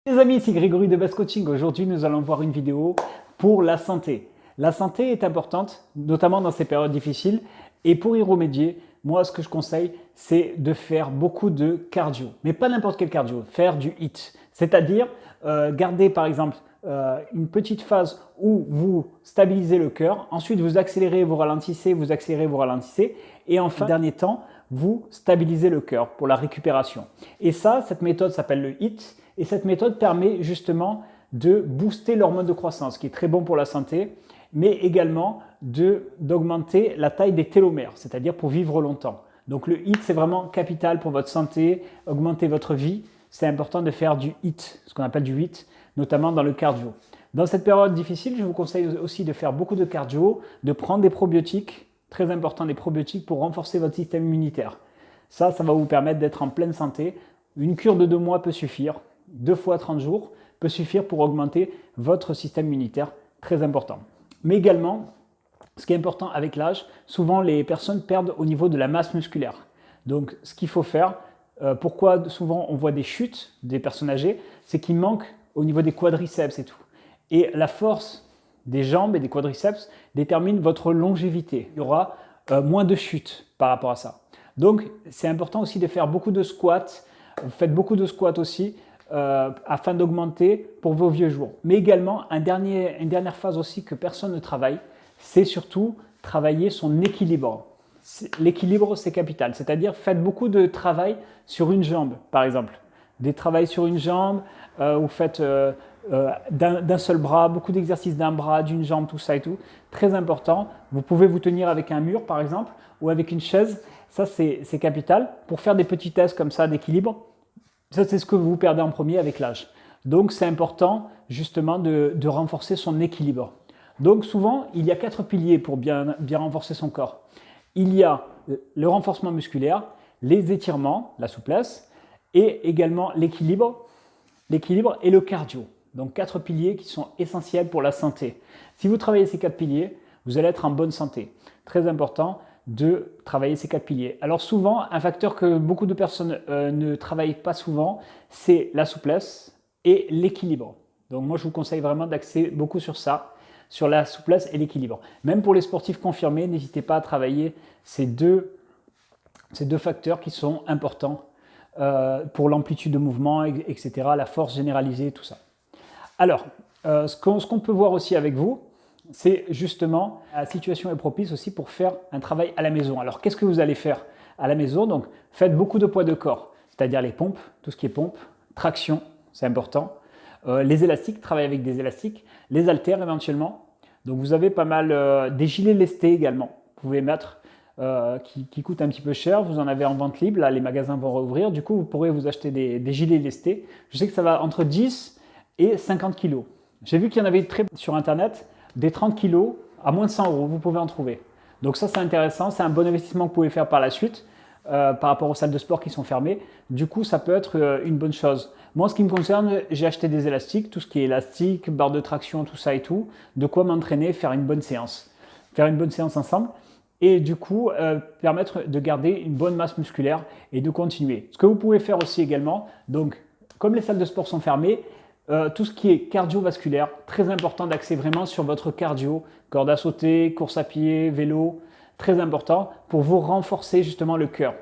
Les amis, ici Grégory de Best Coaching. Aujourd'hui, nous allons voir une vidéo pour la santé. La santé est importante, notamment dans ces périodes difficiles. Et pour y remédier, moi, ce que je conseille, c'est de faire beaucoup de cardio. Mais pas n'importe quel cardio, faire du HIIT. C'est-à-dire garder par exemple une petite phase où vous stabilisez le cœur. Ensuite, vous accélérez, vous ralentissez, vous accélérez, vous ralentissez. Et enfin, dernier temps, vous stabilisez le cœur pour la récupération. Et ça, cette méthode s'appelle le HIIT. Et cette méthode permet justement de booster l'hormone de croissance, qui est très bon pour la santé, mais également d'augmenter la taille des télomères, c'est-à-dire pour vivre longtemps. Donc le HIIT, c'est vraiment capital pour votre santé, augmenter votre vie. C'est important de faire du HIIT, ce qu'on appelle du HIIT, notamment dans le cardio. Dans cette période difficile, je vous conseille aussi de faire beaucoup de cardio, de prendre des probiotiques, très important des probiotiques pour renforcer votre système immunitaire. Ça va vous permettre d'être en pleine santé. Une cure de 2 mois peut suffire. 2 fois 30 jours peut suffire pour augmenter votre système immunitaire, très important. Mais également, ce qui est important avec l'âge, souvent les personnes perdent au niveau de la masse musculaire. Donc ce qu'il faut faire, pourquoi souvent on voit des chutes des personnes âgées, c'est qu'il manque au niveau des quadriceps et tout. Et la force des jambes et des quadriceps détermine votre longévité. Il y aura moins de chutes par rapport à ça. Donc c'est important aussi de faire beaucoup de squats. Faites beaucoup de squats aussi. Afin d'augmenter pour vos vieux jours. Mais également, une dernière phase aussi que personne ne travaille, c'est surtout travailler son équilibre. L'équilibre, c'est capital, c'est-à-dire faites beaucoup de travail sur une jambe, par exemple. Des travails sur une jambe, vous faites d'un seul bras, beaucoup d'exercices d'un bras, d'une jambe, tout ça et tout. Très important. Vous pouvez vous tenir avec un mur, par exemple, ou avec une chaise. Ça, c'est capital. Pour faire des petits tests comme ça d'équilibre, ça, c'est ce que vous perdez en premier avec l'âge. Donc, c'est important justement de renforcer son équilibre. Donc, souvent, il y a 4 piliers pour bien renforcer son corps. Il y a le renforcement musculaire, les étirements, la souplesse, et également l'équilibre et le cardio. Donc, 4 piliers qui sont essentiels pour la santé. Si vous travaillez ces 4 piliers, vous allez être en bonne santé. Très important de travailler ces 4 piliers. Alors souvent, un facteur que beaucoup de personnes ne travaillent pas souvent, c'est la souplesse et l'équilibre. Donc moi, je vous conseille vraiment d'axer beaucoup sur ça, sur la souplesse et l'équilibre. Même pour les sportifs confirmés, n'hésitez pas à travailler ces deux facteurs qui sont importants pour l'amplitude de mouvement, etc., la force généralisée, tout ça. Alors, ce qu'on peut voir aussi avec vous, c'est justement la situation est propice aussi pour faire un travail à la maison. Alors, qu'est-ce que vous allez faire à la maison? Donc, faites beaucoup de poids de corps, c'est-à-dire les pompes, tout ce qui est pompe, traction, c'est important. Les élastiques, travaillez avec des élastiques, les haltères éventuellement. Donc, vous avez pas mal des gilets lestés également. Vous pouvez mettre qui coûtent un petit peu cher. Vous en avez en vente libre. Là, les magasins vont rouvrir. Du coup, vous pourrez vous acheter des gilets lestés. Je sais que ça va entre 10 et 50 kg. J'ai vu qu'il y en avait très sur Internet. Des 30 kg à moins de 100 €, vous pouvez en trouver. Donc ça, c'est intéressant, c'est un bon investissement que vous pouvez faire par la suite par rapport aux salles de sport qui sont fermées. Du coup, ça peut être une bonne chose. Moi, en ce qui me concerne, j'ai acheté des élastiques, tout ce qui est élastique, barre de traction, tout ça et tout. De quoi m'entraîner, faire une bonne séance. Faire une bonne séance ensemble et du coup, permettre de garder une bonne masse musculaire et de continuer. Ce que vous pouvez faire aussi également, donc comme les salles de sport sont fermées, tout ce qui est cardiovasculaire, très important d'axer vraiment sur votre cardio, corde à sauter, course à pied, vélo, très important pour vous renforcer justement le cœur.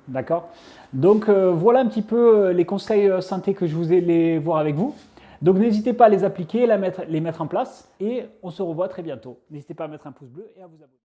D'accord? Donc voilà un petit peu les conseils santé que je vous ai voir avec vous. Donc n'hésitez pas à les appliquer, les mettre en place et on se revoit très bientôt. N'hésitez pas à mettre un pouce bleu et à vous abonner.